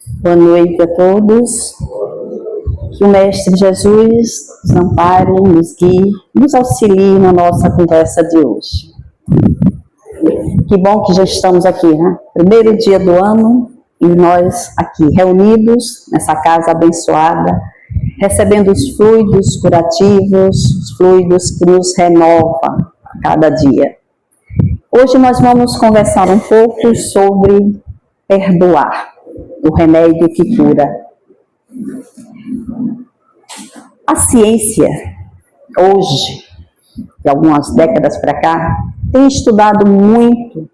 Boa noite a todos. Que o Mestre Jesus nos ampare, nos guie, nos auxilie na nossa conversa de hoje. Que bom que já estamos aqui, né? Primeiro dia do ano e nós aqui reunidos nessa casa abençoada, recebendo os fluidos curativos, os fluidos que nos renovam a cada dia. Hoje nós vamos conversar um pouco sobre perdoar, o remédio que cura. A ciência, hoje, de algumas décadas para cá, tem estudado muito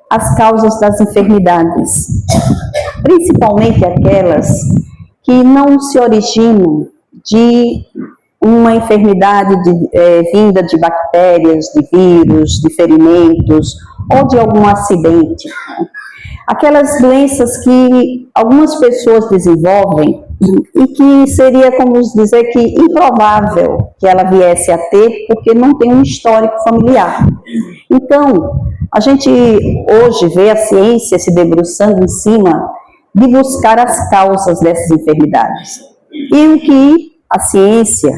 as causas das enfermidades, principalmente aquelas que não se originam de uma enfermidade vinda de bactérias, de vírus, de ferimentos ou de algum acidente. Aquelas doenças que algumas pessoas desenvolvem e que seria, como dizer, que improvável que ela viesse a ter, porque não tem um histórico familiar. Então, a gente hoje vê a ciência se debruçando em cima de buscar as causas dessas enfermidades. E o que a ciência,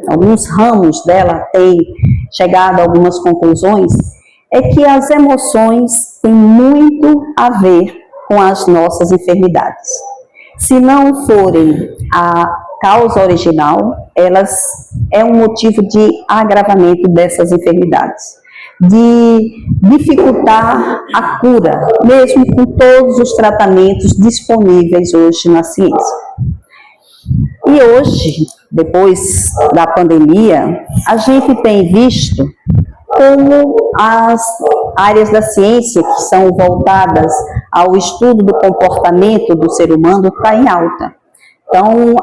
alguns ramos dela, tem chegado a algumas conclusões, é que as emoções têm muito a ver com as nossas enfermidades. Se não forem a causa original, elas é um motivo de agravamento dessas enfermidades, de dificultar a cura, mesmo com todos os tratamentos disponíveis hoje na ciência. E hoje, depois da pandemia, a gente tem visto como as áreas da ciência que são voltadas ao estudo do comportamento do ser humano está em alta. Então,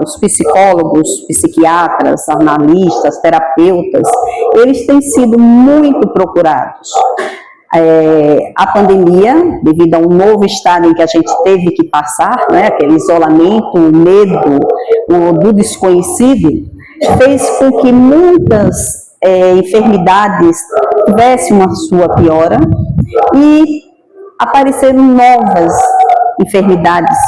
os psicólogos, psiquiatras, analistas, terapeutas, eles têm sido muito procurados. A pandemia, devido a um novo estado em que a gente teve que passar, né, aquele isolamento, o medo do desconhecido, fez com que muitas enfermidades tivessem uma sua piora e apareceram novas enfermidades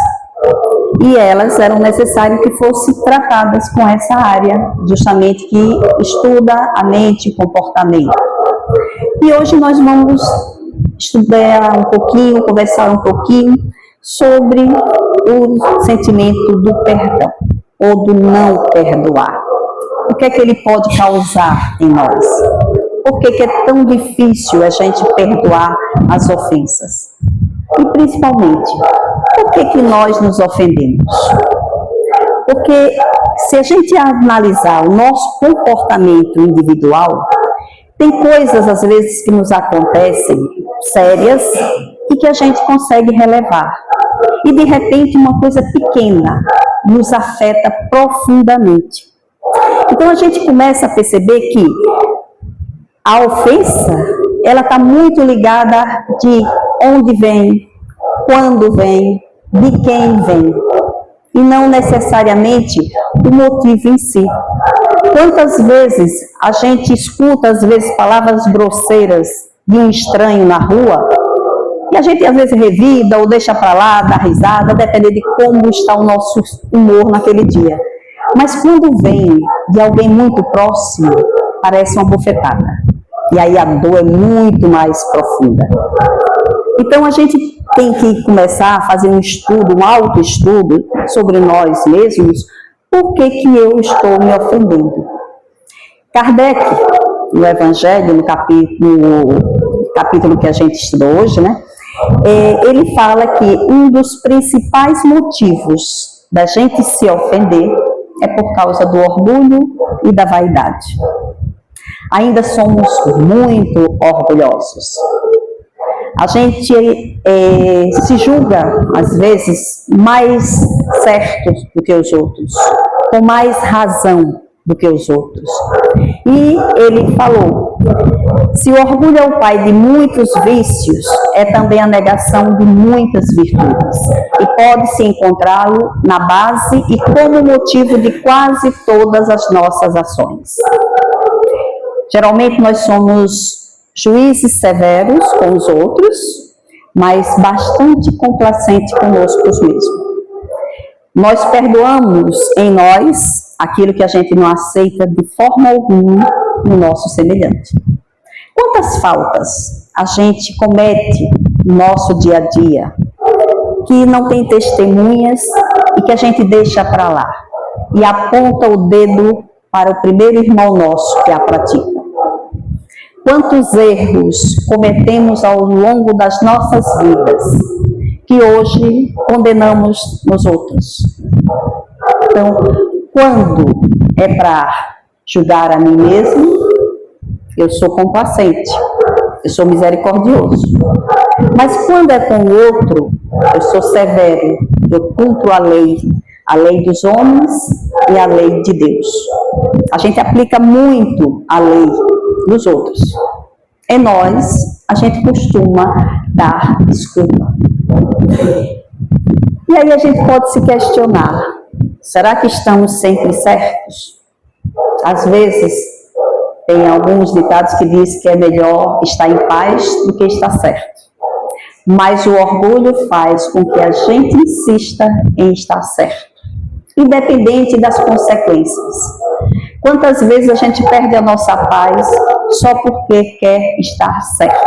e elas eram necessárias que fossem tratadas com essa área, justamente que estuda a mente e o comportamento. E hoje nós vamos estudar um pouquinho, conversar um pouquinho sobre o sentimento do perdão ou do não perdoar. O que é que ele pode causar em nós? Por que é tão difícil a gente perdoar as ofensas? E principalmente, por que nós nos ofendemos? Porque se a gente analisar o nosso comportamento individual, tem coisas às vezes que nos acontecem sérias e que a gente consegue relevar. E de repente uma coisa pequena nos afeta profundamente. Então a gente começa a perceber que a ofensa, ela está muito ligada de onde vem, quando vem, de quem vem, e não necessariamente o motivo em si. Quantas vezes a gente escuta, às vezes, palavras grosseiras de um estranho na rua, e a gente às vezes revida ou deixa para lá, dá risada, dependendo de como está o nosso humor naquele dia. Mas quando vem de alguém muito próximo, parece uma bofetada. E aí a dor é muito mais profunda. Então a gente tem que começar a fazer um estudo, um autoestudo sobre nós mesmos. Por que eu estou me ofendendo? Kardec, no Evangelho, no capítulo que a gente estudou hoje, né? Ele fala que um dos principais motivos da gente se ofender é por causa do orgulho e da vaidade. Ainda somos muito orgulhosos. A gente se julga, às vezes, mais certo do que os outros, com mais razão do que os outros. E ele falou, se o orgulho é o pai de muitos vícios, é também a negação de muitas virtudes. E pode-se encontrá-lo na base e como motivo de quase todas as nossas ações. Geralmente nós somos juízes severos com os outros, mas bastante complacente conosco mesmos. Nós perdoamos em nós aquilo que a gente não aceita de forma alguma no nosso semelhante. Quantas faltas a gente comete no nosso dia a dia, que não tem testemunhas e que a gente deixa para lá e aponta o dedo para o primeiro irmão nosso que a pratica. Quantos erros cometemos ao longo das nossas vidas, que hoje condenamos nos outros. Então, quando é para julgar a mim mesmo, eu sou complacente, eu sou misericordioso. Mas quando é com o outro, eu sou severo, eu cumpro a lei dos homens e a lei de Deus. A gente aplica muito a lei dos outros. Em nós, a gente costuma dar desculpa. E aí a gente pode se questionar, será que estamos sempre certos? Às vezes, tem alguns ditados que dizem que é melhor estar em paz do que estar certo. Mas o orgulho faz com que a gente insista em estar certo, independente das consequências. Quantas vezes a gente perde a nossa paz só porque quer estar certo,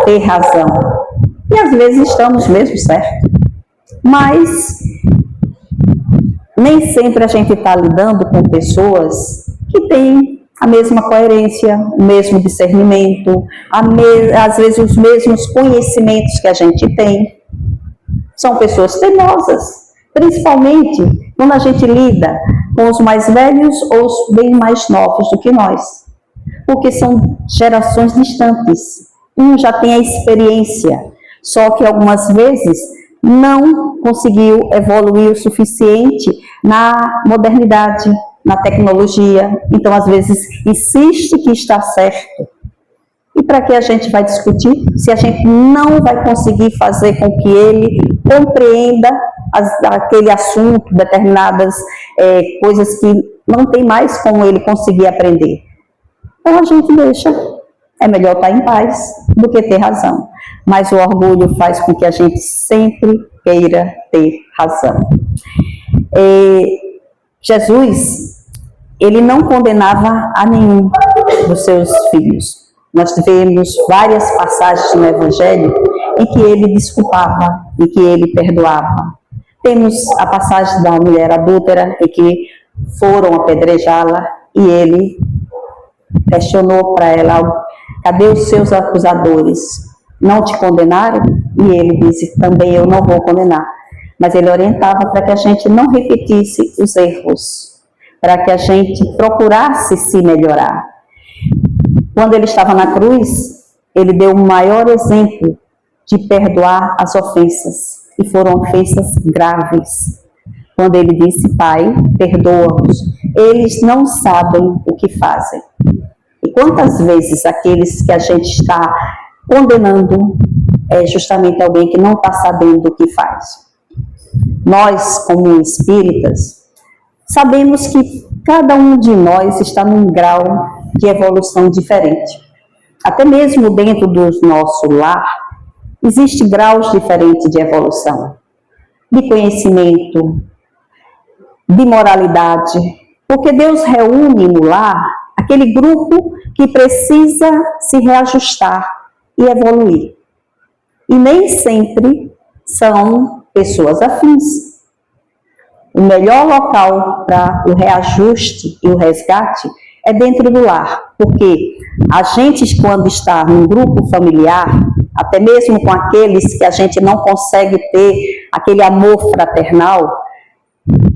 ter razão. E às vezes estamos mesmo certos. Mas nem sempre a gente está lidando com pessoas que têm a mesma coerência, o mesmo discernimento, às vezes os mesmos conhecimentos que a gente tem. São pessoas teimosas, principalmente quando a gente lida com os mais velhos ou os bem mais novos do que nós, porque são gerações distantes. Um já tem a experiência, só que algumas vezes não conseguiu evoluir o suficiente na modernidade, na tecnologia, então às vezes insiste que está certo. E para que a gente vai discutir se a gente não vai conseguir fazer com que ele compreenda aquele assunto, determinadas coisas que não tem mais como ele conseguir aprender? Então a gente deixa, é melhor estar em paz do que ter razão. Mas o orgulho faz com que a gente sempre queira ter razão. Jesus, ele não condenava a nenhum dos seus filhos. Nós vemos várias passagens no Evangelho em que ele desculpava, em que ele perdoava. Temos a passagem da mulher adúltera, em que foram apedrejá-la e ele questionou para ela, cadê os seus acusadores? Não te condenaram? E ele disse, também eu não vou condenar. Mas ele orientava para que a gente não repetisse os erros, para que a gente procurasse se melhorar. Quando ele estava na cruz, ele deu o maior exemplo de perdoar as ofensas, e foram ofensas graves. Quando ele disse, Pai, perdoa-os, eles não sabem o que fazem. E quantas vezes aqueles que a gente está condenando é justamente alguém que não está sabendo o que faz. Nós, como espíritas, sabemos que cada um de nós está num grau de evolução diferente. Até mesmo dentro do nosso lar, existem graus diferentes de evolução, de conhecimento, de moralidade, porque Deus reúne no lar aquele grupo que precisa se reajustar e evoluir. E nem sempre são pessoas afins. O melhor local para o reajuste e o resgate é dentro do lar, porque a gente, quando está num grupo familiar, até mesmo com aqueles que a gente não consegue ter aquele amor fraternal,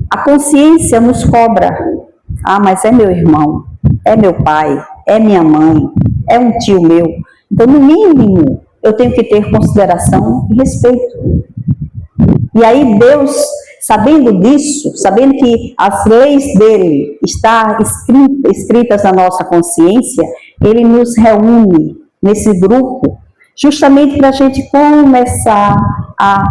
a consciência nos cobra. Ah, mas é meu irmão, é meu pai, é minha mãe, é um tio meu. Então, no mínimo, eu tenho que ter consideração e respeito. E aí Deus, sabendo disso, sabendo que as leis dele estão escritas na nossa consciência, ele nos reúne nesse grupo, justamente para a gente começar a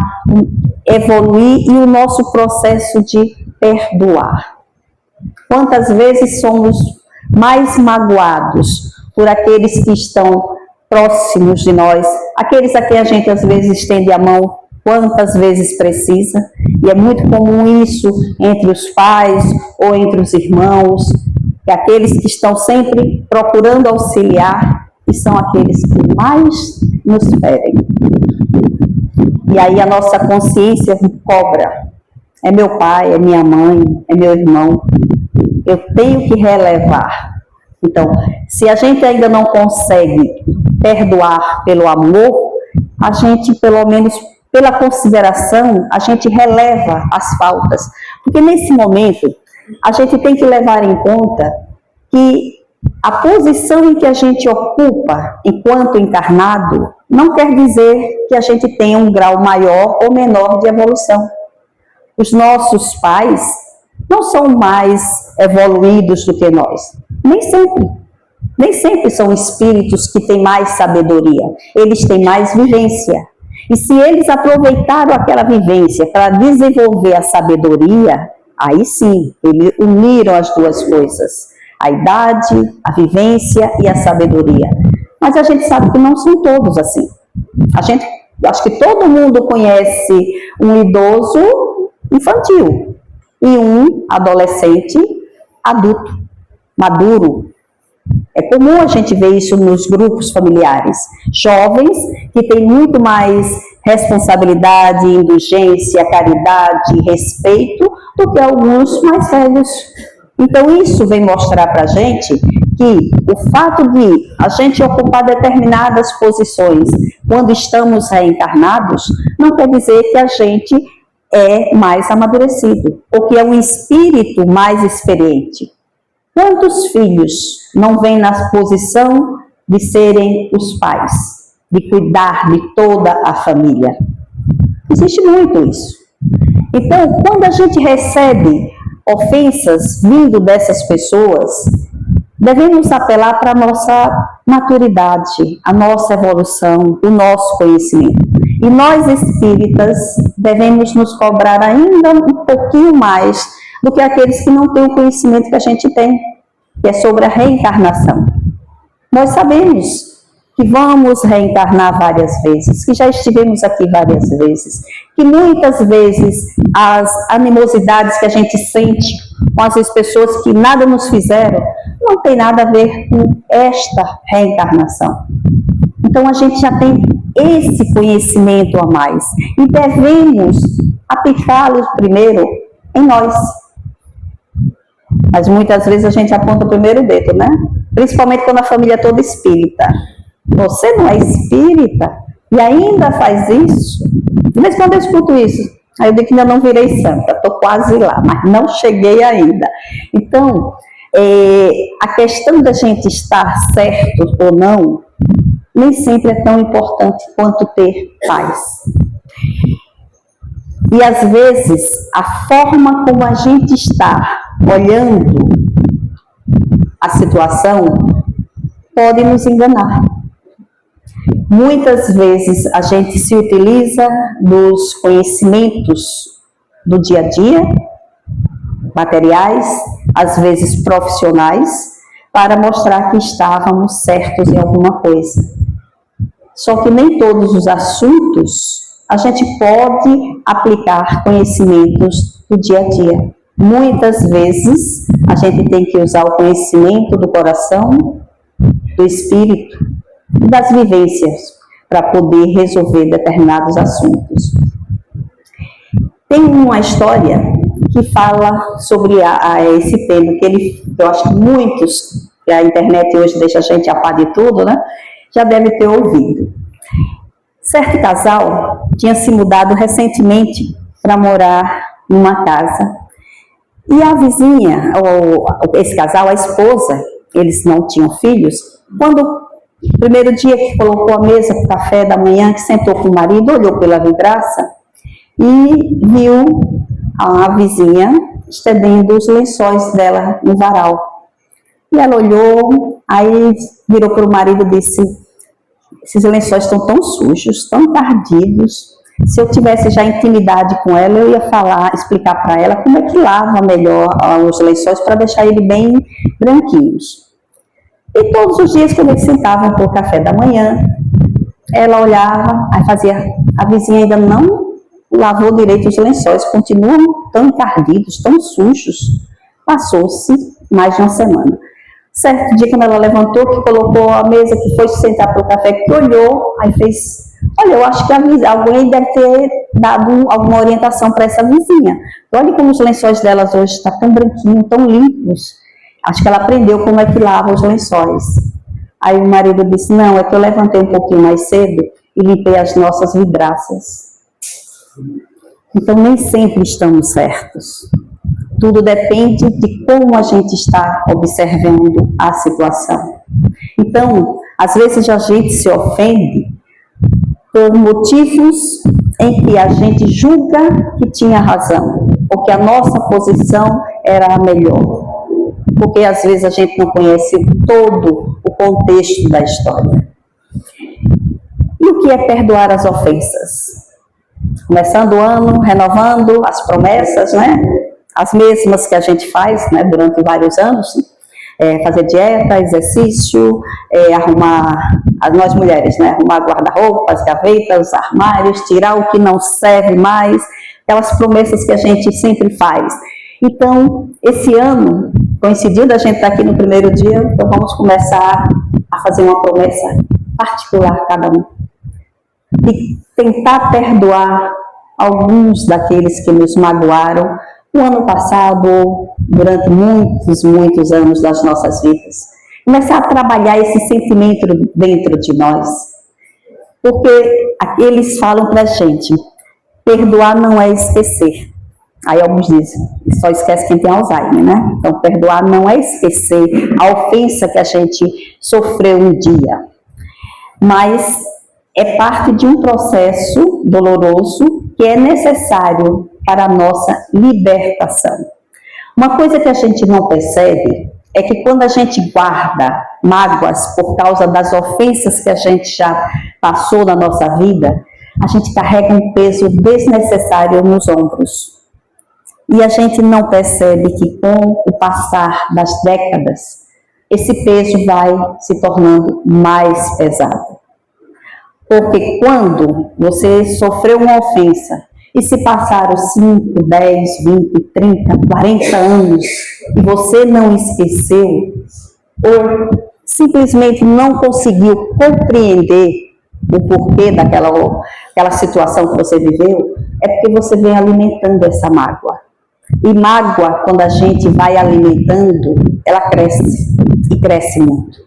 evoluir e o nosso processo de perdoar. Quantas vezes somos mais magoados por aqueles que estão próximos de nós, aqueles a quem a gente às vezes estende a mão quantas vezes precisa, e é muito comum isso entre os pais ou entre os irmãos, que aqueles que estão sempre procurando auxiliar, e são aqueles que mais nos ferem. E aí a nossa consciência cobra. É meu pai, é minha mãe, é meu irmão. Eu tenho que relevar. Então, se a gente ainda não consegue perdoar pelo amor, a gente, pelo menos pela consideração, a gente releva as faltas. Porque nesse momento, a gente tem que levar em conta que a posição em que a gente ocupa enquanto encarnado não quer dizer que a gente tenha um grau maior ou menor de evolução. Os nossos pais não são mais evoluídos do que nós. Nem sempre. Nem sempre são espíritos que têm mais sabedoria. Eles têm mais vivência. E se eles aproveitaram aquela vivência para desenvolver a sabedoria, aí sim, eles uniram as duas coisas. A idade, a vivência e a sabedoria. Mas a gente sabe que não são todos assim. Acho que todo mundo conhece um idoso infantil e um adolescente adulto, maduro. É comum a gente ver isso nos grupos familiares. Jovens que têm muito mais responsabilidade, indulgência, caridade, respeito do que alguns mais velhos. Então isso vem mostrar para a gente que o fato de a gente ocupar determinadas posições quando estamos reencarnados, não quer dizer que a gente é mais amadurecido, ou que é um espírito mais experiente. Quantos filhos não vêm na posição de serem os pais, de cuidar de toda a família? Existe muito isso. Então, quando a gente recebe ofensas vindo dessas pessoas, devemos apelar para a nossa maturidade, a nossa evolução, o nosso conhecimento. E nós espíritas devemos nos cobrar ainda um pouquinho mais do que aqueles que não têm o conhecimento que a gente tem, que é sobre a reencarnação. Nós sabemos que vamos reencarnar várias vezes, que já estivemos aqui várias vezes, que muitas vezes as animosidades que a gente sente com as pessoas que nada nos fizeram, não tem nada a ver com esta reencarnação. Então a gente já tem esse conhecimento a mais e devemos aplicá-lo primeiro em nós. Mas muitas vezes a gente aponta o primeiro dedo, né? Principalmente quando a família é toda espírita. Você não é espírita e ainda faz isso? De vez em quando eu escuto isso. Aí eu digo que ainda não virei santa, estou quase lá, mas não cheguei ainda. Então, a questão da gente estar certo ou não, nem sempre é tão importante quanto ter paz. E às vezes, a forma como a gente está olhando a situação pode nos enganar. Muitas vezes a gente se utiliza dos conhecimentos do dia a dia, materiais, às vezes profissionais, para mostrar que estávamos certos em alguma coisa. Só que nem todos os assuntos a gente pode aplicar conhecimentos do dia a dia. Muitas vezes a gente tem que usar o conhecimento do coração, do espírito e das vivências para poder resolver determinados assuntos. Tem uma história que fala sobre esse tema, que eu acho que muitos, que a internet hoje deixa a gente a par de tudo, né? Já deve ter ouvido. Certo casal tinha se mudado recentemente para morar numa casa. E a vizinha, esse casal, a esposa, eles não tinham filhos, quando o primeiro dia que colocou a mesa para o café da manhã, que sentou com o marido, olhou pela vidraça e viu a vizinha estendendo os lençóis dela no varal. E ela olhou, aí virou para o marido e disse: esses lençóis estão tão sujos, tão tardidos. Se eu tivesse já intimidade com ela, eu ia explicar para ela como é que lava melhor os lençóis para deixar eles bem branquinhos. E todos os dias, quando eles sentavam para o café da manhã, ela olhava, aí fazia, a vizinha ainda não lavou direito os lençóis, continuam tão encardidos, tão sujos. Passou-se mais de uma semana. Certo dia, quando ela levantou, que colocou a mesa, que foi se sentar para o café, que olhou, aí fez, olha, eu acho que alguém deve ter dado alguma orientação para essa vizinha. Olha como os lençóis delas hoje estão tão branquinhos, tão limpos. Acho que ela aprendeu como é que lava os lençóis. Aí o marido disse, não, é que eu levantei um pouquinho mais cedo e limpei as nossas vidraças. Então, nem sempre estamos certos. Tudo depende de como a gente está observando a situação. Então, às vezes a gente se ofende por motivos em que a gente julga que tinha razão, ou que a nossa posição era a melhor. Porque às vezes a gente não conhece todo o contexto da história. E o que é perdoar as ofensas? Começando o ano, renovando as promessas, né? As mesmas que a gente faz, né, durante vários anos, fazer dieta, exercício, arrumar, nós mulheres, né, arrumar guarda-roupas, gavetas, armários, tirar o que não serve mais, aquelas promessas que a gente sempre faz. Então, esse ano, coincidindo a gente estar aqui no primeiro dia, então vamos começar a fazer uma promessa particular cada um. E tentar perdoar alguns daqueles que nos magoaram no ano passado, durante muitos anos das nossas vidas. Começar a trabalhar esse sentimento dentro de nós. Porque eles falam pra gente, perdoar não é esquecer. Aí alguns dizem, só esquece quem tem Alzheimer, né? Então, perdoar não é esquecer a ofensa que a gente sofreu um dia. Mas é parte de um processo doloroso que é necessário para a nossa libertação. Uma coisa que a gente não percebe é que quando a gente guarda mágoas por causa das ofensas que a gente já passou na nossa vida, a gente carrega um peso desnecessário nos ombros. E a gente não percebe que com o passar das décadas, esse peso vai se tornando mais pesado. Porque quando você sofreu uma ofensa e se passaram 5, 10, 20, 30, 40 anos e você não esqueceu ou simplesmente não conseguiu compreender o porquê daquela situação que você viveu, é porque você vem alimentando essa mágoa. E mágoa, quando a gente vai alimentando, ela cresce e cresce muito.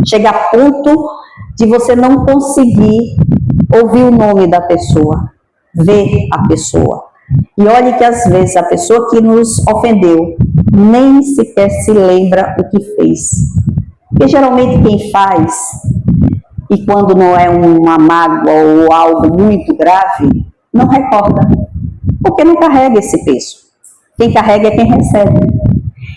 Chega a ponto de você não conseguir ouvir o nome da pessoa, ver a pessoa. E olhe que às vezes a pessoa que nos ofendeu nem sequer se lembra o que fez. Porque geralmente quem faz, e quando não é uma mágoa ou algo muito grave, não recorda, porque não carrega esse peso. Quem carrega é quem recebe.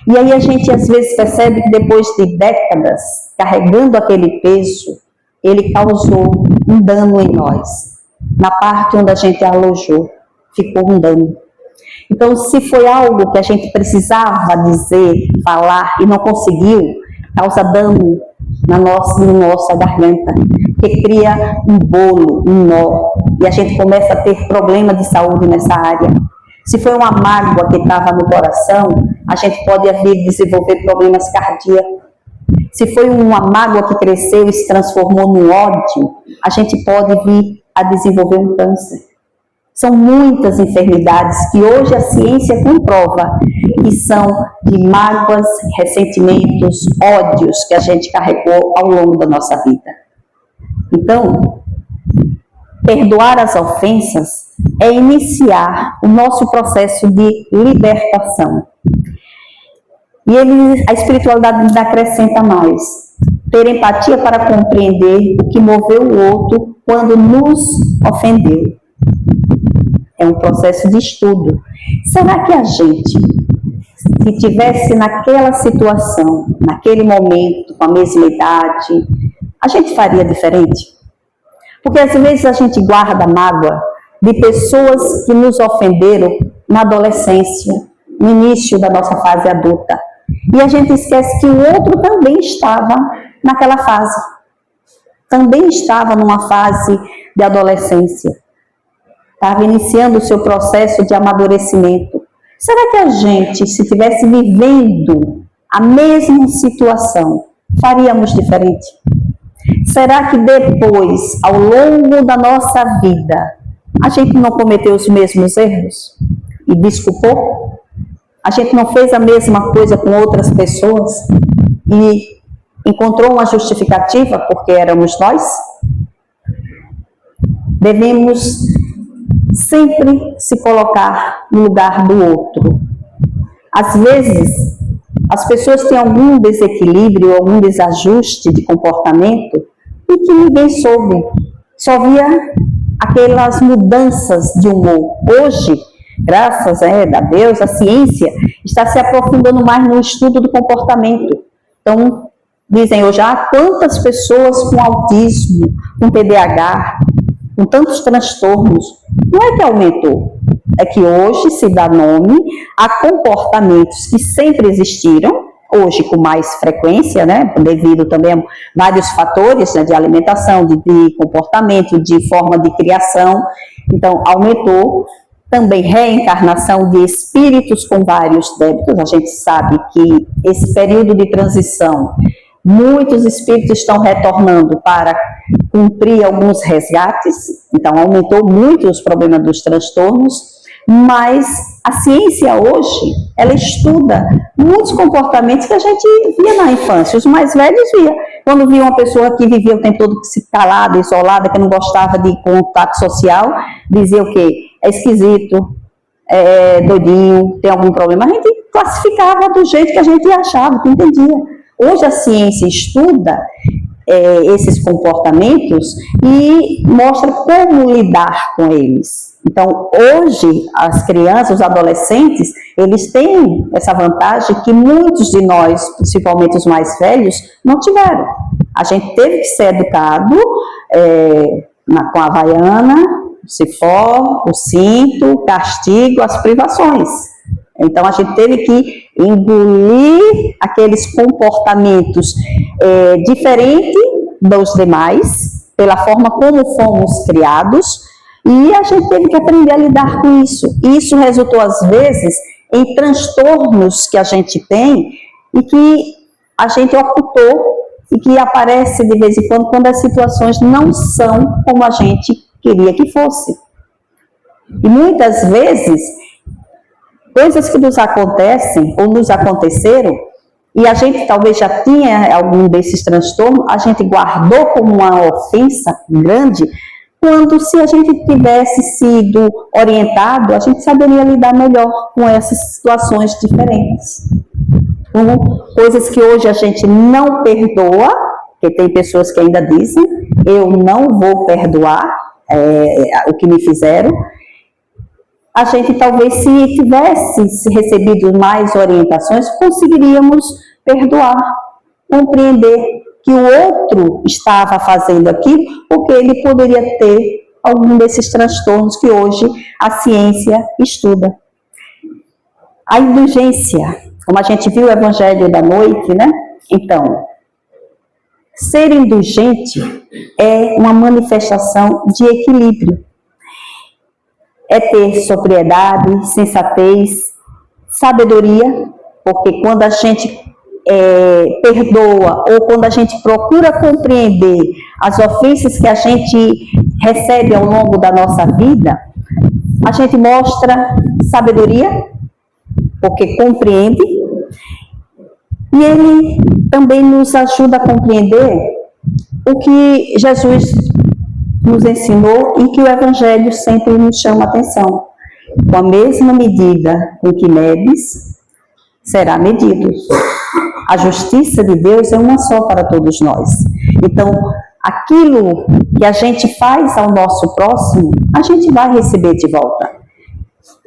E aí a gente às vezes percebe que depois de décadas carregando aquele peso, ele causou um dano em nós. Na parte onde a gente alojou, ficou um dano. Então, se foi algo que a gente precisava dizer, falar e não conseguiu, causa dano na nossa garganta, que cria um bolo, um nó, e a gente começa a ter problema de saúde nessa área. Se foi uma mágoa que estava no coração, a gente pode vir desenvolver problemas cardíacos. Se foi uma mágoa que cresceu e se transformou no ódio, a gente pode vir a desenvolver um câncer. São muitas enfermidades que hoje a ciência comprova que são de mágoas, ressentimentos, ódios que a gente carregou ao longo da nossa vida. Então, perdoar as ofensas é iniciar o nosso processo de libertação. E a espiritualidade nos acrescenta mais. Ter empatia para compreender o que moveu o outro quando nos ofendeu. É um processo de estudo. Será que a gente, se tivesse naquela situação, naquele momento, com a mesma idade, a gente faria diferente? Porque às vezes a gente guarda mágoa de pessoas que nos ofenderam na adolescência, no início da nossa fase adulta. E a gente esquece que o outro também estava naquela fase. Também estava numa fase de adolescência. Estava iniciando o seu processo de amadurecimento. Será que a gente, se estivesse vivendo a mesma situação, faríamos diferente? Será que depois, ao longo da nossa vida, a gente não cometeu os mesmos erros e desculpou? A gente não fez a mesma coisa com outras pessoas e encontrou uma justificativa porque éramos nós? Devemos sempre se colocar no lugar do outro. Às vezes, as pessoas têm algum desequilíbrio, algum desajuste de comportamento e que ninguém soube. Só via aquelas mudanças de humor. Hoje, graças a Deus, a ciência está se aprofundando mais no estudo do comportamento. Então, dizem hoje, quantas pessoas com autismo, com TDAH, com tantos transtornos. Não é que aumentou, é que hoje se dá nome a comportamentos que sempre existiram, hoje com mais frequência, né, devido também a vários fatores, né, de alimentação, de comportamento, de forma de criação. Então, aumentou. Também reencarnação de espíritos com vários débitos. A gente sabe que esse período de transição, muitos espíritos estão retornando para cumprir alguns resgates, então aumentou muito os problemas dos transtornos, mas a ciência hoje, ela estuda muitos comportamentos que a gente via na infância, os mais velhos via. Quando via uma pessoa que vivia o tempo todo calada, isolada, que não gostava de contato social, dizia o quê? É esquisito, é doidinho, tem algum problema. A gente classificava do jeito que a gente achava, que entendia. Hoje a ciência estuda esses comportamentos e mostra como lidar com eles. Então, hoje, as crianças, os adolescentes, eles têm essa vantagem que muitos de nós, principalmente os mais velhos, não tiveram. A gente teve que ser educado com a havaiana, o cipó, o cinto, o castigo, as privações. Então, a gente teve que engolir aqueles comportamentos diferentes dos demais, pela forma como fomos criados, e a gente teve que aprender a lidar com isso. E isso resultou, às vezes, em transtornos que a gente tem e que a gente ocultou e que aparece de vez em quando as situações não são como a gente queria que fosse. E muitas vezes, coisas que nos acontecem ou nos aconteceram, e a gente talvez já tinha algum desses transtornos, a gente guardou como uma ofensa grande, quando se a gente tivesse sido orientado, a gente saberia lidar melhor com essas situações diferentes. Coisas que hoje a gente não perdoa, porque tem pessoas que ainda dizem, eu não vou perdoar o que me fizeram. A gente talvez, se tivesse recebido mais orientações, conseguiríamos perdoar, compreender que o outro estava fazendo aquilo, porque ele poderia ter algum desses transtornos que hoje a ciência estuda. A indulgência, como a gente viu o Evangelho da noite, né? Então, ser indulgente é uma manifestação de equilíbrio. É ter sobriedade, sensatez, sabedoria, porque quando a gente perdoa ou quando a gente procura compreender as ofensas que a gente recebe ao longo da nossa vida, a gente mostra sabedoria, porque compreende, e ele também nos ajuda a compreender o que Jesus nos ensinou e que o Evangelho sempre nos chama a atenção. Com a mesma medida com que medes, será medido. A justiça de Deus é uma só para todos nós. Então, aquilo que a gente faz ao nosso próximo, a gente vai receber de volta.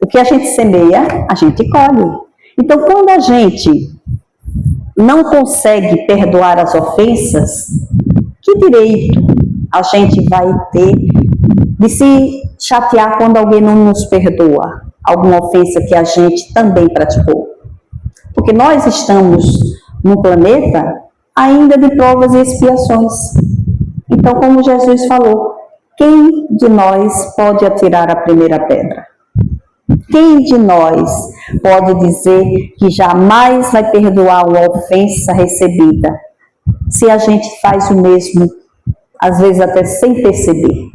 O que a gente semeia, a gente colhe. Então, quando a gente não consegue perdoar as ofensas, que direito a gente vai ter de se chatear quando alguém não nos perdoa? Alguma ofensa que a gente também praticou. Porque nós estamos num planeta ainda de provas e expiações. Então, como Jesus falou, quem de nós pode atirar a primeira pedra? Quem de nós pode dizer que jamais vai perdoar uma ofensa recebida, se a gente faz o mesmo, às vezes até sem perceber?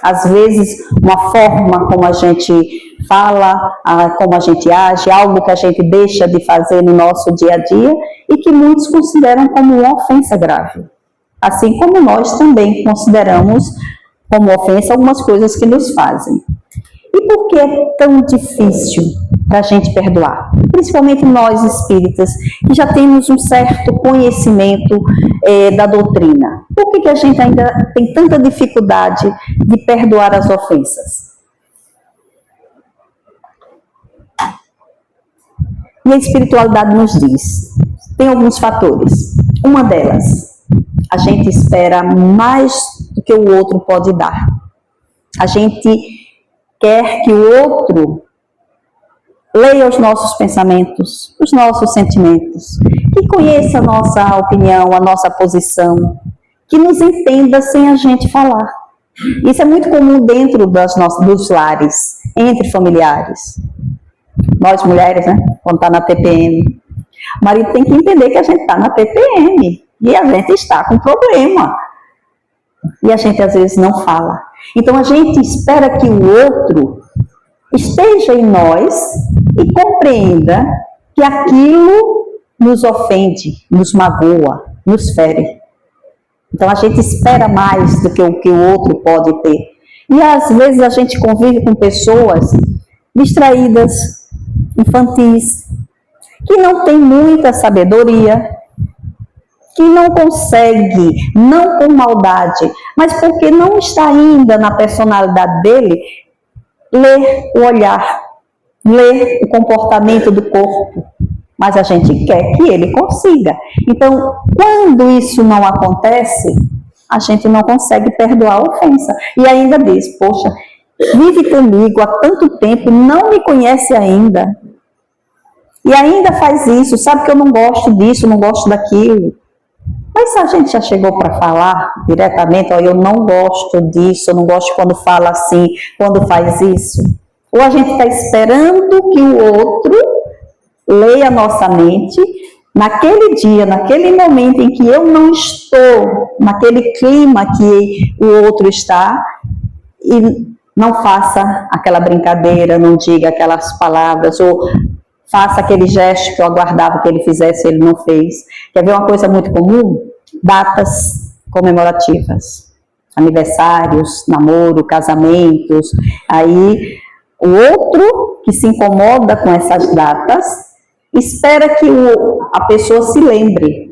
Às vezes, uma forma como a gente fala, como a gente age, algo que a gente deixa de fazer no nosso dia a dia e que muitos consideram como uma ofensa grave. Assim como nós também consideramos como ofensa algumas coisas que nos fazem. E por que é tão difícil para a gente perdoar? Principalmente nós espíritas, que já temos um certo conhecimento da doutrina. Por que a gente ainda tem tanta dificuldade de perdoar as ofensas? E a espiritualidade nos diz, tem alguns fatores. Uma delas, a gente espera mais do que o outro pode dar. A gente quer que o outro leia os nossos pensamentos, os nossos sentimentos, que conheça a nossa opinião, a nossa posição, que nos entenda sem a gente falar. Isso é muito comum dentro dos lares, entre familiares. Nós mulheres, né, quando está na TPM, o marido tem que entender que a gente está na TPM e a gente está com problema. E a gente às vezes não fala. Então a gente espera que o outro esteja em nós e compreenda que aquilo nos ofende, nos magoa, nos fere. Então a gente espera mais do que o que o outro pode ter. E às vezes a gente convive com pessoas distraídas, infantis, que não têm muita sabedoria, que não consegue, não com maldade, mas porque não está ainda na personalidade dele, ler o olhar, ler o comportamento do corpo. Mas a gente quer que ele consiga. Então, quando isso não acontece, a gente não consegue perdoar a ofensa. E ainda diz, poxa, vive comigo há tanto tempo, não me conhece ainda. E ainda faz isso, sabe que eu não gosto disso, não gosto daquilo. Mas a gente já chegou para falar diretamente, ó, eu não gosto disso, eu não gosto quando fala assim, quando faz isso. Ou a gente está esperando que o outro leia a nossa mente, naquele dia, naquele momento em que eu não estou, naquele clima que o outro está, e não faça aquela brincadeira, não diga aquelas palavras, ou faça aquele gesto que eu aguardava que ele fizesse, ele não fez. Quer ver uma coisa muito comum? Datas comemorativas, aniversários, namoro, casamentos. Aí o outro que se incomoda com essas datas espera que a pessoa se lembre,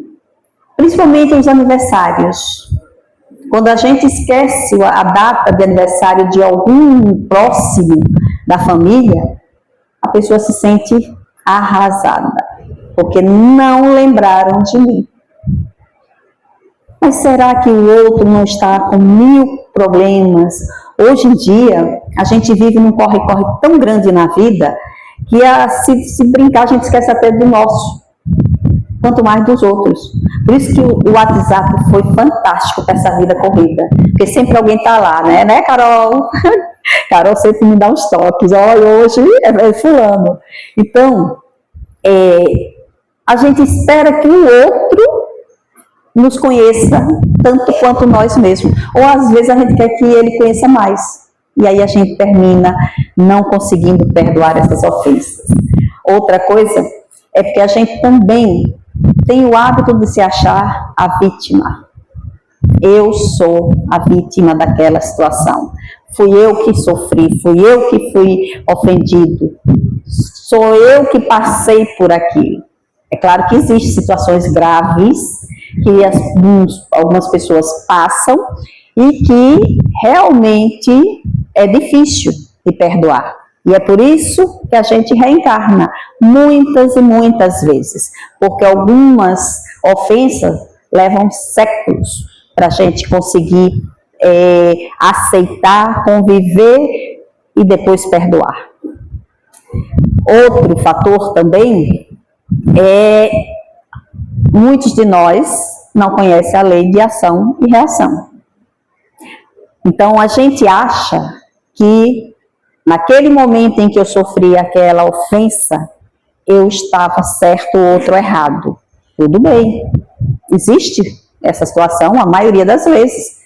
principalmente os aniversários. Quando a gente esquece a data de aniversário de algum próximo da família, a pessoa se sente arrasada, porque não lembraram de mim. Mas será que o outro não está com 1000 problemas? Hoje em dia, a gente vive num corre-corre tão grande na vida, que se brincar, a gente esquece até do nosso, quanto mais dos outros. Por isso que o WhatsApp foi fantástico para essa vida corrida, porque sempre alguém está lá, né, Carol? Carol sempre me dá uns toques, olha, hoje é fulano. Então, a gente espera que o outro nos conheça tanto quanto nós mesmos. Ou às vezes a gente quer que ele conheça mais. E aí a gente termina não conseguindo perdoar essas ofensas. Outra coisa é porque a gente também tem o hábito de se achar a vítima. Eu sou a vítima daquela situação. Fui eu que sofri, fui eu que fui ofendido. Sou eu que passei por aquilo. É claro que existem situações graves que algumas pessoas passam e que realmente é difícil de perdoar. E é por isso que a gente reencarna muitas e muitas vezes, porque algumas ofensas levam séculos para a gente conseguir aceitar, conviver e depois perdoar. Outro fator também é muitos de nós não conhecem a lei de ação e reação. Então, a gente acha que naquele momento em que eu sofri aquela ofensa, eu estava certo ou outro errado. Tudo bem, existe essa situação a maioria das vezes.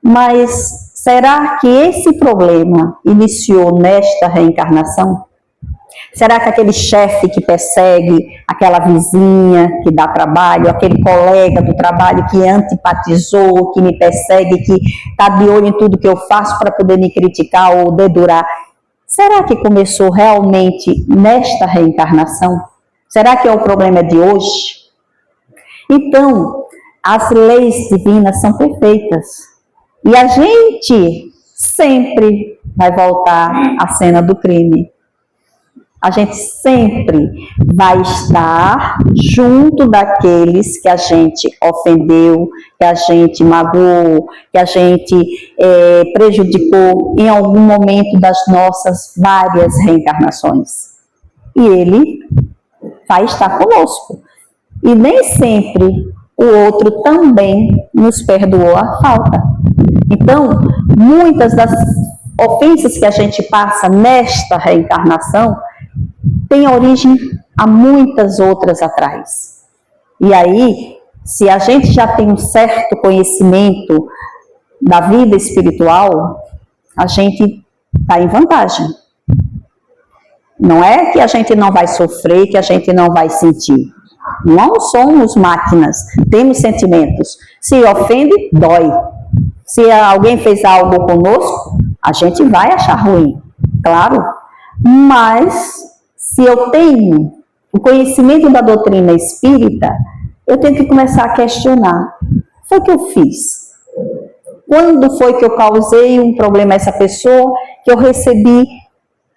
Mas será que esse problema iniciou nesta reencarnação? Será que aquele chefe que persegue, aquela vizinha que dá trabalho, aquele colega do trabalho que antipatizou, que me persegue, que está de olho em tudo que eu faço para poder me criticar ou dedurar, será que começou realmente nesta reencarnação? Será que é o problema de hoje? Então, as leis divinas são perfeitas. E a gente sempre vai voltar à cena do crime. A gente sempre vai estar junto daqueles que a gente ofendeu, que a gente magoou, que a gente prejudicou em algum momento das nossas várias reencarnações. E ele vai estar conosco. E nem sempre o outro também nos perdoou a falta. Então, muitas das ofensas que a gente passa nesta reencarnação tem origem a muitas outras atrás. E aí, se a gente já tem um certo conhecimento da vida espiritual, a gente está em vantagem. Não é que a gente não vai sofrer, que a gente não vai sentir. Não somos máquinas, temos sentimentos. Se ofende, dói. Se alguém fez algo conosco, a gente vai achar ruim, claro. Mas se eu tenho o conhecimento da doutrina espírita, eu tenho que começar a questionar. Foi o que eu fiz? Quando foi que eu causei um problema a essa pessoa, que eu recebi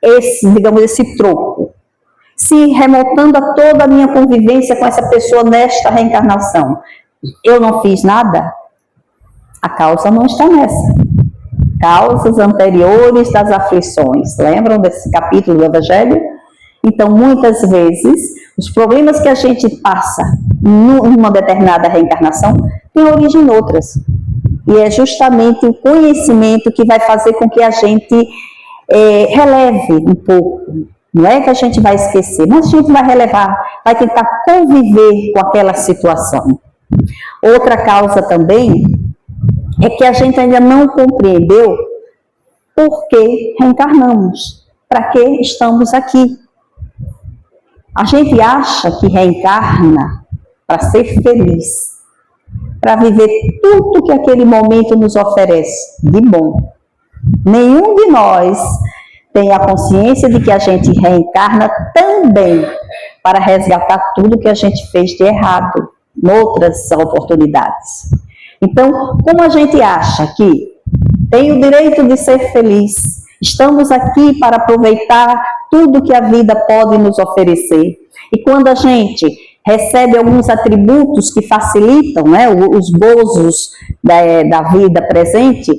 esse troco? Se remontando a toda a minha convivência com essa pessoa nesta reencarnação, eu não fiz nada? A causa não está nessa. Causas anteriores das aflições. Lembram desse capítulo do Evangelho? Então, muitas vezes, os problemas que a gente passa numa determinada reencarnação têm origem em outras. E é justamente o conhecimento que vai fazer com que a gente releve um pouco. Não é que a gente vai esquecer, mas a gente vai relevar, vai tentar conviver com aquela situação. Outra causa também é que a gente ainda não compreendeu por que reencarnamos, para que estamos aqui. A gente acha que reencarna para ser feliz, para viver tudo que aquele momento nos oferece de bom. Nenhum de nós tem a consciência de que a gente reencarna também para resgatar tudo que a gente fez de errado em outras oportunidades. Então, como a gente acha que tem o direito de ser feliz, estamos aqui para aproveitar tudo que a vida pode nos oferecer. E quando a gente recebe alguns atributos que facilitam, né, os gozos da vida presente,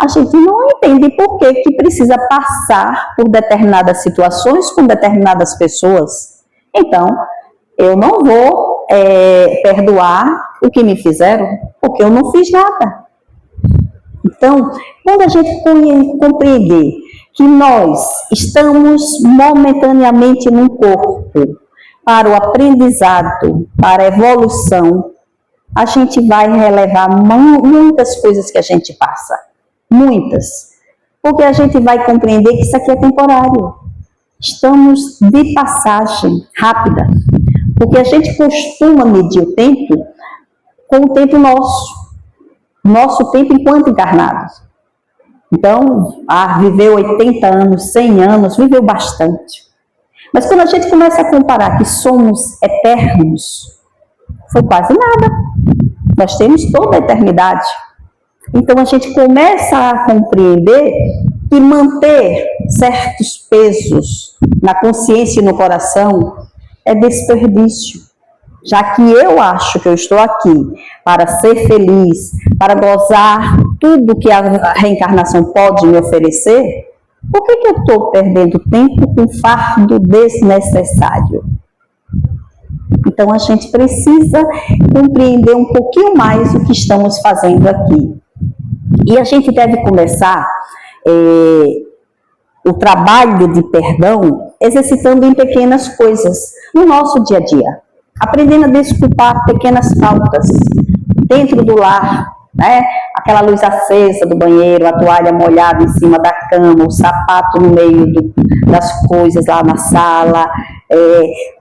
a gente não entende por que precisa passar por determinadas situações com determinadas pessoas. Então, eu não vou perdoar o que me fizeram, porque eu não fiz nada. Então, quando a gente compreender que nós estamos momentaneamente num corpo para o aprendizado, para a evolução, a gente vai relevar muitas coisas que a gente passa. Muitas. Porque a gente vai compreender que isso aqui é temporário. Estamos de passagem rápida. Porque a gente costuma medir o tempo com o tempo nosso. Nosso tempo enquanto encarnados. Então, viveu 80 anos, 100 anos, viveu bastante. Mas quando a gente começa a comparar que somos eternos, foi quase nada. Nós temos toda a eternidade. Então, a gente começa a compreender que manter certos pesos na consciência e no coração é desperdício. Já que eu acho que eu estou aqui para ser feliz, para gozar tudo que a reencarnação pode me oferecer, por que eu estou perdendo tempo com fardo desnecessário? Então a gente precisa compreender um pouquinho mais o que estamos fazendo aqui. E a gente deve começar o trabalho de perdão exercitando em pequenas coisas no nosso dia a dia, aprendendo a desculpar pequenas faltas dentro do lar, né? Aquela luz acesa do banheiro, a toalha molhada em cima da cama, o sapato no meio das coisas lá na sala,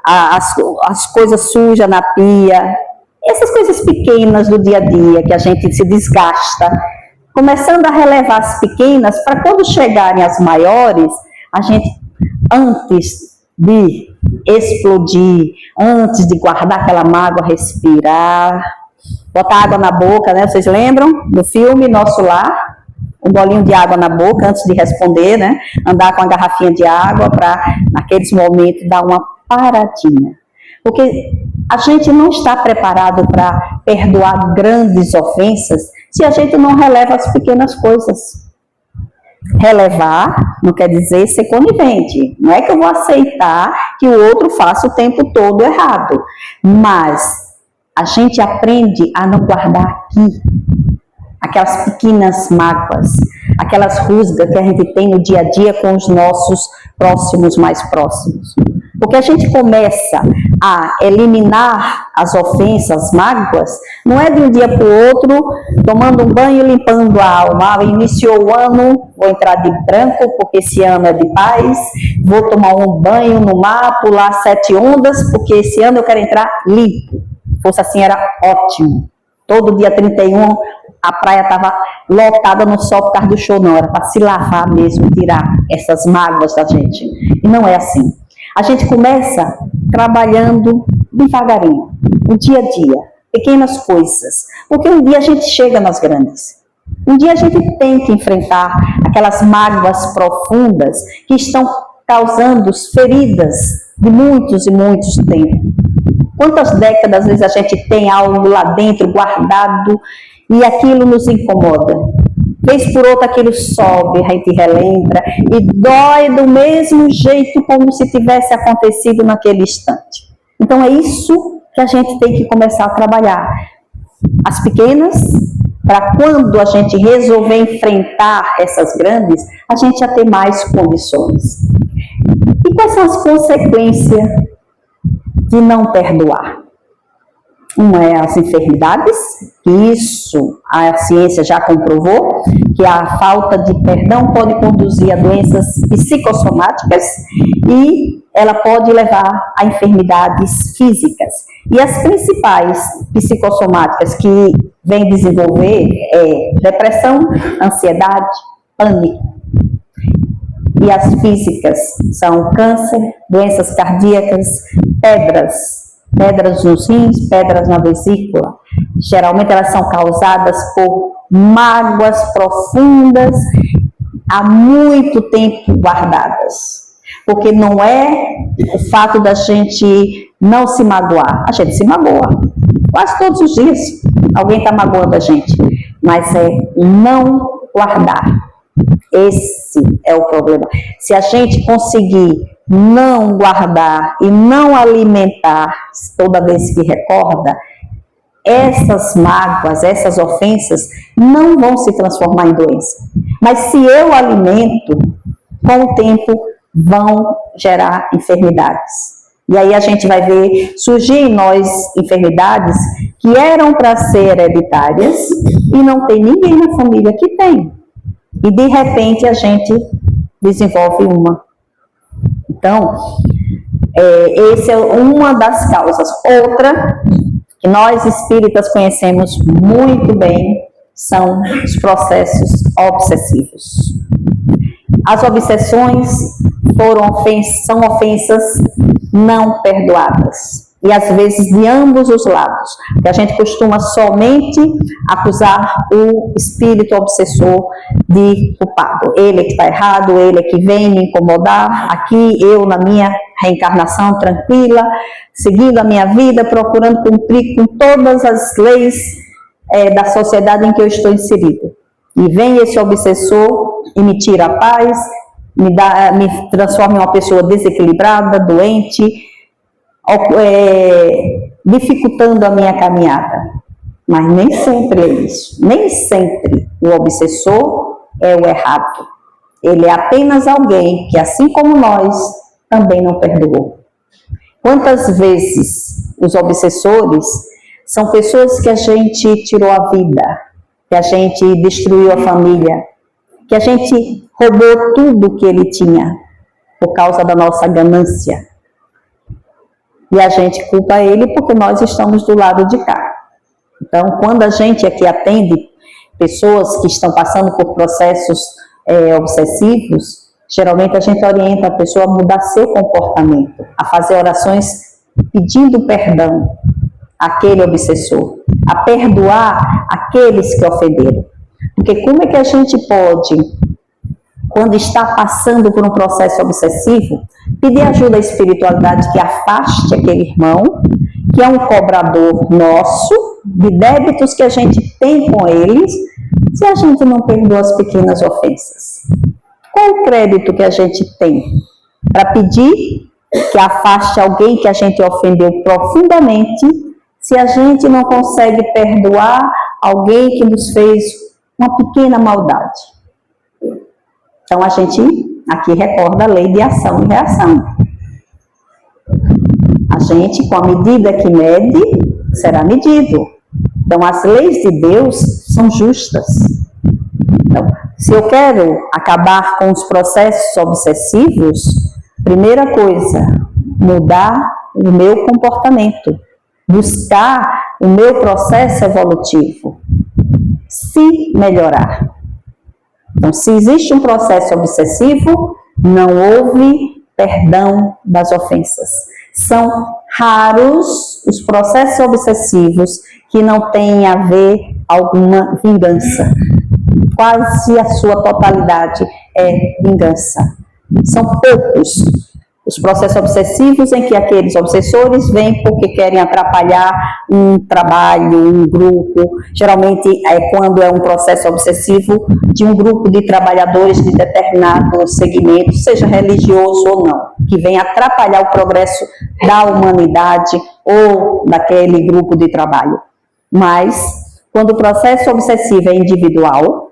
as coisas sujas na pia, essas coisas pequenas do dia a dia que a gente se desgasta, começando a relevar as pequenas para quando chegarem as maiores, a gente, antes de explodir, antes de guardar aquela mágoa, respirar, botar água na boca, né? Vocês lembram do filme Nosso Lar? Um bolinho de água na boca antes de responder, né? Andar com a garrafinha de água para, naqueles momentos, dar uma paradinha. Porque a gente não está preparado para perdoar grandes ofensas se a gente não releva as pequenas coisas. Relevar não quer dizer ser conivente. Não é que eu vou aceitar que o outro faça o tempo todo errado. Mas a gente aprende a não guardar aqui aquelas pequenas mágoas, aquelas rusgas que a gente tem no dia a dia com os nossos próximos, mais próximos. Porque a gente começa a eliminar as ofensas, as mágoas, não é de um dia para o outro, tomando um banho e limpando a alma. Iniciou o ano, vou entrar de branco, porque esse ano é de paz, vou tomar um banho no mar, pular 7 ondas, porque esse ano eu quero entrar limpo. Se fosse assim, era ótimo. Todo dia 31, a praia estava lotada no sol por causa do show, não. Era para se lavar mesmo, tirar essas mágoas da gente. E não é assim. A gente começa trabalhando devagarinho, no dia a dia, pequenas coisas. Porque um dia a gente chega nas grandes. Um dia a gente tem que enfrentar aquelas mágoas profundas que estão causando feridas de muitos e muitos tempos. Quantas décadas, às vezes, a gente tem algo lá dentro guardado e aquilo nos incomoda. Vez por outra aquilo sobe, a gente relembra e dói do mesmo jeito como se tivesse acontecido naquele instante. Então é isso que a gente tem que começar a trabalhar. As pequenas, para quando a gente resolver enfrentar essas grandes, a gente já ter mais condições. E quais são as consequências de não perdoar? Uma é as enfermidades, isso a ciência já comprovou, que a falta de perdão pode conduzir a doenças psicossomáticas e ela pode levar a enfermidades físicas. E as principais psicossomáticas que vem desenvolver é depressão, ansiedade, pânico. E as físicas são câncer, doenças cardíacas, pedras nos rins, pedras na vesícula. Geralmente elas são causadas por mágoas profundas, há muito tempo guardadas. Porque não é o fato da gente não se magoar, a gente se magoa. Quase todos os dias alguém está magoando a gente. Mas é não guardar. Esse é o problema. Se a gente conseguir não guardar e não alimentar toda vez que recorda, essas mágoas, essas ofensas não vão se transformar em doença. Mas se eu alimento, com o tempo vão gerar enfermidades. E aí a gente vai ver surgir em nós enfermidades que eram para ser hereditárias e não tem ninguém na família que tem. E de repente a gente desenvolve uma. Então, essa é uma das causas. Outra, que nós espíritas conhecemos muito bem, são os processos obsessivos. As obsessões são ofensas não perdoadas. E às vezes de ambos os lados. Porque a gente costuma somente acusar o espírito obsessor de culpado. Ele é que está errado, ele é que vem me incomodar. Aqui eu, na minha reencarnação tranquila, seguindo a minha vida, procurando cumprir com todas as leis da sociedade em que eu estou inserida. E vem esse obsessor e me tira a paz, me transforma em uma pessoa desequilibrada, doente. dificultando a minha caminhada. Mas nem sempre é isso. Nem sempre o obsessor é o errado. Ele é apenas alguém que, assim como nós, também não perdoou. Quantas vezes os obsessores são pessoas que a gente tirou a vida, que a gente destruiu a família, que a gente roubou tudo que ele tinha por causa da nossa ganância. E a gente culpa ele porque nós estamos do lado de cá. Então, quando a gente aqui atende pessoas que estão passando por processos obsessivos, geralmente a gente orienta a pessoa a mudar seu comportamento, a fazer orações pedindo perdão àquele obsessor, a perdoar aqueles que ofenderam. Porque como é que a gente pode, quando está passando por um processo obsessivo, pedir ajuda à espiritualidade que afaste aquele irmão, que é um cobrador nosso, de débitos que a gente tem com eles, se a gente não perdoa as pequenas ofensas? Qual o crédito que a gente tem para pedir que afaste alguém que a gente ofendeu profundamente, se a gente não consegue perdoar alguém que nos fez uma pequena maldade? Então, a gente aqui recorda a lei de ação e reação. A gente, com a medida que mede, será medido. Então, as leis de Deus são justas. Então, se eu quero acabar com os processos obsessivos, primeira coisa, mudar o meu comportamento, buscar o meu processo evolutivo, se melhorar. Então, se existe um processo obsessivo, não houve perdão das ofensas. São raros os processos obsessivos que não têm a ver alguma vingança. Quase a sua totalidade é vingança. São poucos os processos obsessivos em que aqueles obsessores vêm porque querem atrapalhar um trabalho, um grupo. Geralmente é quando é um processo obsessivo de um grupo de trabalhadores de determinado segmento, seja religioso ou não, que vem atrapalhar o progresso da humanidade ou daquele grupo de trabalho. Mas, quando o processo obsessivo é individual,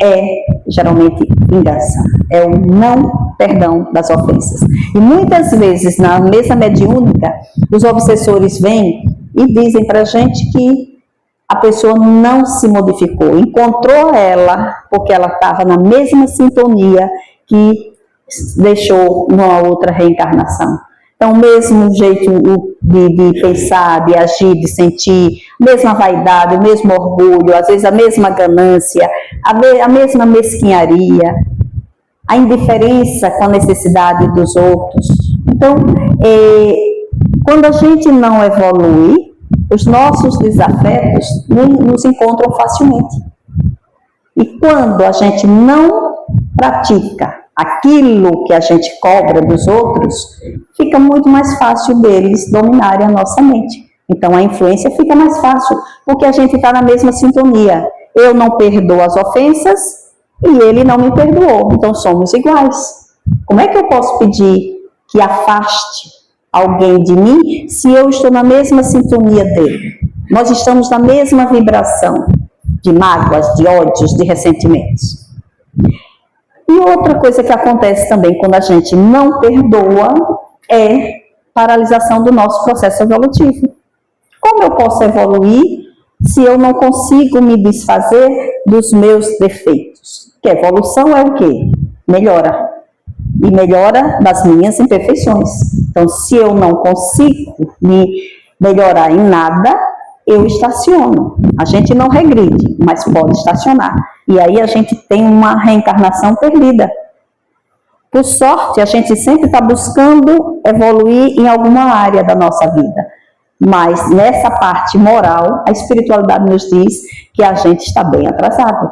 é geralmente vingança, é o não perdão das ofensas. E muitas vezes, na mesa mediúnica, os obsessores vêm e dizem para a gente que a pessoa não se modificou, encontrou ela porque ela estava na mesma sintonia que deixou numa outra reencarnação. Então, o mesmo jeito de pensar, de agir, de sentir, a mesma vaidade, o mesmo orgulho, às vezes a mesma ganância, a mesma mesquinharia, a indiferença com a necessidade dos outros. Então, quando a gente não evolui, os nossos desafetos nos encontram facilmente. E quando a gente não pratica aquilo que a gente cobra dos outros, fica muito mais fácil deles dominarem a nossa mente. Então, a influência fica mais fácil, porque a gente está na mesma sintonia. Eu não perdoo as ofensas e ele não me perdoou. Então, somos iguais. Como é que eu posso pedir que afaste alguém de mim se eu estou na mesma sintonia dele? Nós estamos na mesma vibração de mágoas, de ódios, de ressentimentos. E outra coisa que acontece também quando a gente não perdoa é paralisação do nosso processo evolutivo. Como eu posso evoluir se eu não consigo me desfazer dos meus defeitos? Que evolução é o quê? Melhora. E melhora das minhas imperfeições. Então, se eu não consigo me melhorar em nada, eu estaciono. A gente não regride, mas pode estacionar. E aí a gente tem uma reencarnação perdida. Por sorte, a gente sempre está buscando evoluir em alguma área da nossa vida. Mas nessa parte moral, a espiritualidade nos diz que a gente está bem atrasado.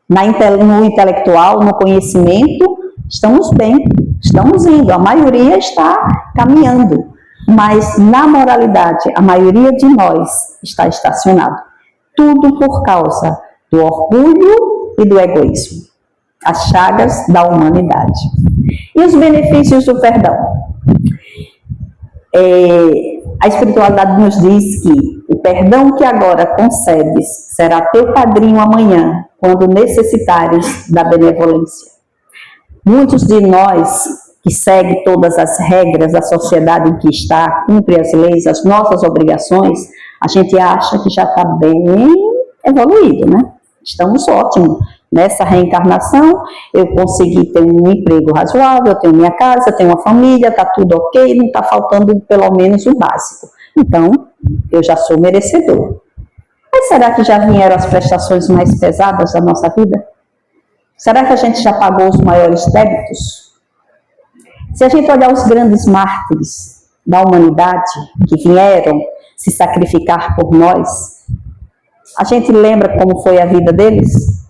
No intelectual, no conhecimento, estamos bem, estamos indo. A maioria está caminhando. Mas na moralidade, a maioria de nós está estacionado. Tudo por causa do orgulho e do egoísmo. As chagas da humanidade. E os benefícios do perdão? A espiritualidade nos diz que o perdão que agora concedes será teu padrinho amanhã, quando necessitares da benevolência. Muitos de nós que seguem todas as regras da sociedade em que está, cumpre as leis, as nossas obrigações, a gente acha que já está bem evoluído, né? Estamos ótimos. Nessa reencarnação, eu consegui ter um emprego razoável, eu tenho minha casa, tenho uma família, está tudo ok, não está faltando pelo menos o básico. Então, eu já sou merecedor. Mas será que já vieram as prestações mais pesadas da nossa vida? Será que a gente já pagou os maiores débitos? Se a gente olhar os grandes mártires da humanidade que vieram se sacrificar por nós, a gente lembra como foi a vida deles?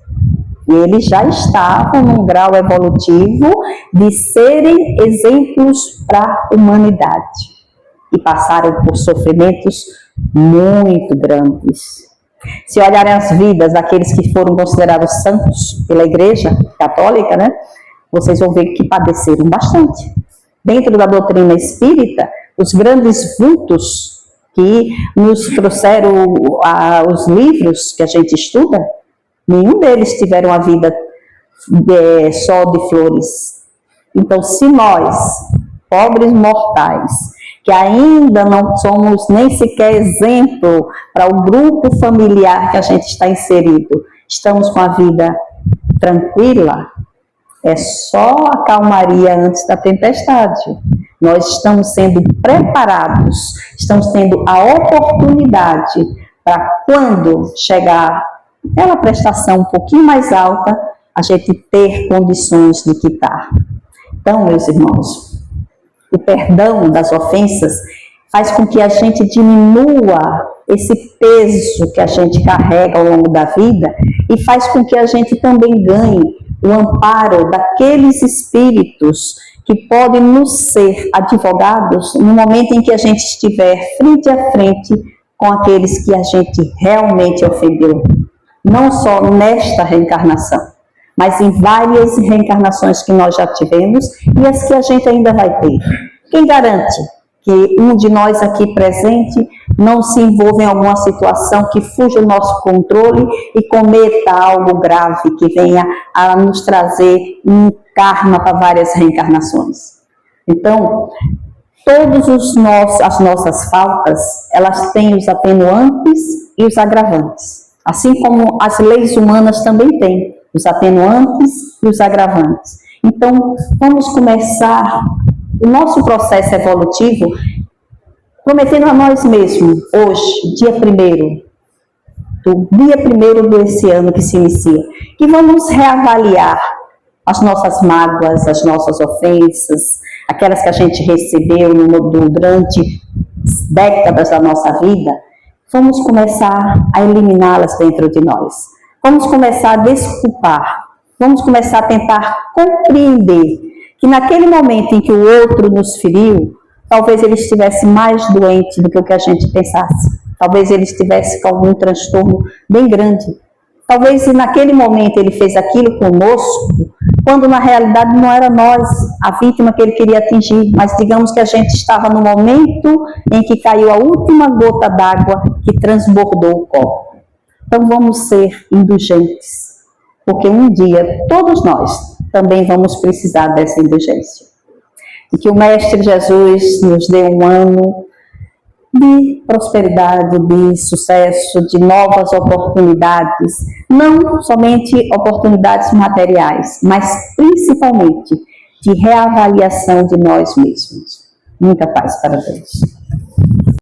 E eles já estavam num grau evolutivo de serem exemplos para a humanidade. E passaram por sofrimentos muito grandes. Se olharem as vidas daqueles que foram considerados santos pela Igreja Católica, né, vocês vão ver que padeceram bastante. Dentro da doutrina espírita, os grandes vultos que nos trouxeram os livros que a gente estuda, nenhum deles tiveram a vida só de flores. Então, se nós, pobres mortais, que ainda não somos nem sequer exemplo para o grupo familiar que a gente está inserido, estamos com a vida tranquila, é só a calmaria antes da tempestade. Nós estamos sendo preparados, estamos tendo a oportunidade para quando chegar aquela prestação um pouquinho mais alta, a gente ter condições de quitar. Então, meus irmãos, o perdão das ofensas faz com que a gente diminua esse peso que a gente carrega ao longo da vida e faz com que a gente também ganhe o amparo daqueles espíritos que podem nos ser advogados no momento em que a gente estiver frente a frente com aqueles que a gente realmente ofendeu. Não só nesta reencarnação, mas em várias reencarnações que nós já tivemos e as que a gente ainda vai ter. Quem garante que um de nós aqui presente não se envolva em alguma situação que fuja do nosso controle e cometa algo grave que venha a nos trazer um karma para várias reencarnações? Então, todas as nossas faltas, elas têm os atenuantes e os agravantes. Assim como as leis humanas também têm os atenuantes e os agravantes. Então, vamos começar o nosso processo evolutivo prometendo a nós mesmos, hoje, dia 1º, do dia 1º desse ano que se inicia, que vamos reavaliar as nossas mágoas, as nossas ofensas, aquelas que a gente recebeu durante décadas da nossa vida. Vamos começar a eliminá-las dentro de nós. Vamos começar a desculpar. Vamos começar a tentar compreender que naquele momento em que o outro nos feriu, talvez ele estivesse mais doente do que o que a gente pensasse. Talvez ele estivesse com algum transtorno bem grande. Talvez naquele momento ele fez aquilo conosco, quando na realidade não era nós, a vítima que ele queria atingir, mas digamos que a gente estava no momento em que caiu a última gota d'água que transbordou o copo. Então vamos ser indulgentes, porque um dia todos nós também vamos precisar dessa indulgência. E que o Mestre Jesus nos dê um ano de prosperidade, de sucesso, de novas oportunidades, não somente oportunidades materiais, mas principalmente de reavaliação de nós mesmos. Muita paz para todos.